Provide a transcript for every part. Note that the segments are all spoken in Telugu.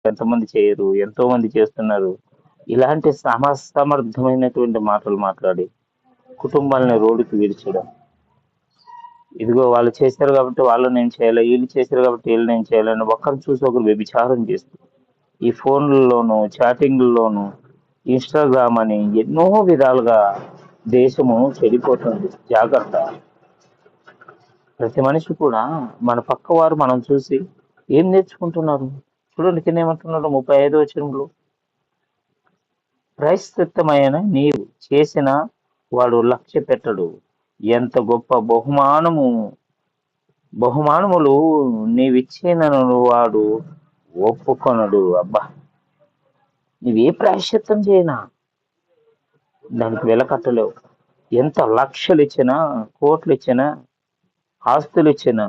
ఎంతమంది చేయరు, ఎంతో మంది చేస్తున్నారు. ఇలాంటి సమర్థమైనటువంటి మాటలు మాట్లాడి కుటుంబాలని రోడ్డుకి విడిచడం. ఇదిగో వాళ్ళు చేశారు కాబట్టి వాళ్ళు నేను చేయాలి, వీళ్ళు చేశారు కాబట్టి వీళ్ళు నేను చేయాలని ఒకరిని చూసి ఒకరు వ్యభిచారం చేస్తారు. ఈ ఫోన్లలోను, చాటింగ్లలోను, ఇన్స్టాగ్రామ్ అని ఎన్నో విధాలుగా దేశము చెడిపోతుంది. జాగ్రత్త. ప్రతి మనిషి కూడా మన పక్క వారు మనం చూసి ఏం నేర్చుకుంటున్నారు? చూడండి కింద ఏమంటున్నాడు 35వ వచనంలో, ప్రాయశ్చిత్తమైన నీవు చేసిన వాడు లక్ష్య పెట్టడు, ఎంత గొప్ప బహుమానములు నీవిచ్చినను వాడు ఒప్పుకొనడు. అబ్బా, నీవే ప్రాయశ్చిత్తం చేయనా దానికి వెల కట్టలేవు. ఎంత లక్షలు ఇచ్చినా, కోట్లు ఇచ్చినా, ఆస్తులు ఇచ్చినా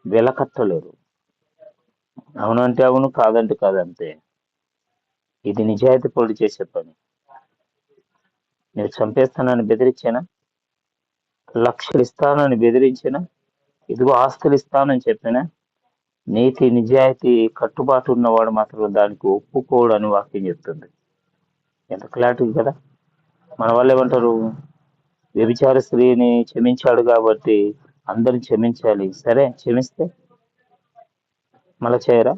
వెల కట్టలేరు. అవునంటే అవును, కాదంటే కాదంతే. ఇది నిజాయితీ పరుడు చేసే పని. నేను చంపేస్తానని బెదిరించానా, లక్షలు ఇస్తానని బెదిరించినా, ఇదిగో ఆస్తులు ఇస్తానని చెప్పినా, నీతి నిజాయితీ కట్టుబాటు ఉన్నవాడు మాత్రం దానికి ఒప్పుకోడు అని వాక్యం చెప్తుంది. ఎంత క్లారిటీ కదా. మన వాళ్ళు ఏమంటారు, వ్యభిచార స్త్రీని క్షమించాడు కాబట్టి అందరిని క్షమించాలి. సరే, క్షమిస్తే మళ్ళా చేయరా?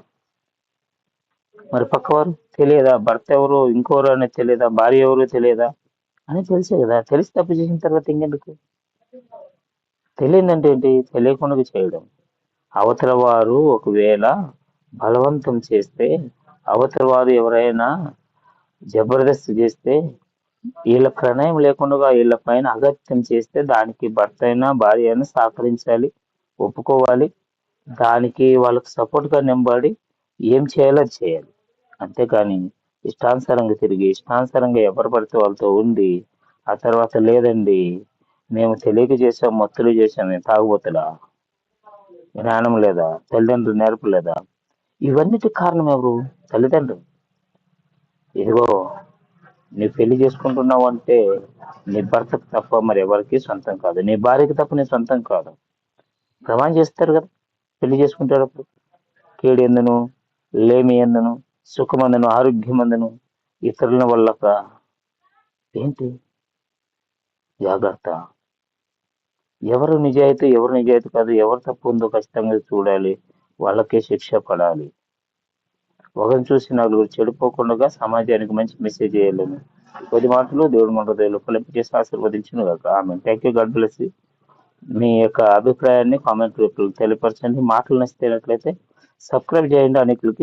మరి పక్కవారు తెలియదా, భర్త ఎవరు ఇంకోరు అనేది తెలియదా, భార్య ఎవరు తెలియదా అని తెలిసే కదా. తెలిసి తప్పు చేసిన తర్వాత ఇంకెందుకు? తెలియదంటే ఏంటి? తెలియకుండా చేయడం. అవతల వారు ఒకవేళ బలవంతం చేస్తే, అవతల వారు ఎవరైనా జబర్దస్త్ చేస్తే, వీళ్ళ ప్రణయం లేకుండా వీళ్ళ పైన అగత్యం చేస్తే దానికి భర్త అయినా భార్య అయినా సహకరించాలి, ఒప్పుకోవాలి. దానికి వాళ్ళకి సపోర్ట్గా నింబడి ఏం చేయాలో అది చేయాలి. అంతేకాని ఇష్టానుసారంగా తిరిగి ఇష్టానుసారంగా ఎవరు పడితే వాళ్ళతో ఉండి ఆ తర్వాత లేదండి మేము తెలియక చేసాం, మత్తులు చేసాం, మేము తాగుబోతులా, జ్ఞానం లేదా, తల్లిదండ్రులు నేర్పలేదా? ఇవన్నిటి కారణం ఎవరు? తల్లిదండ్రులు. ఇదిగో నీ పెళ్లి చేసుకుంటున్నావు అంటే నీ భర్తకు తప్ప మరి ఎవరికి సొంతం కాదు, నీ భార్యకి తప్ప నీ సొంతం కాదు. ప్రమాణం చేస్తారు కదా పెళ్లి చేసుకుంటేటప్పుడు, కీడు ఎందును, లేమి ఎందును, సుఖమందును, ఆరోగ్యమందును, ఇతరుల వల్ల ఏంటి? జాగ్రత్త. ఎవరు నిజాయితీ కాదు, ఎవరు తప్పు ఉందో ఖచ్చితంగా చూడాలి, వాళ్ళకే శిక్ష పడాలి. ఒకరిని చూసి నలుగురు చెడిపోకుండా సమాజానికి మంచి మెసేజ్ చేయాలని కొద్ది మాటలు దేవుడి మంటలు ఫలింపజేసి ఆశీర్వదించిన కాక ఆమె. Thank you, God bless you. మీ యొక్క అభిప్రాయాన్ని కామెంట్ రూపంలో తెలియపరచండి. మాటలు నచ్చినట్లయితే సబ్స్క్రైబ్ చేయండి. అనేకులకి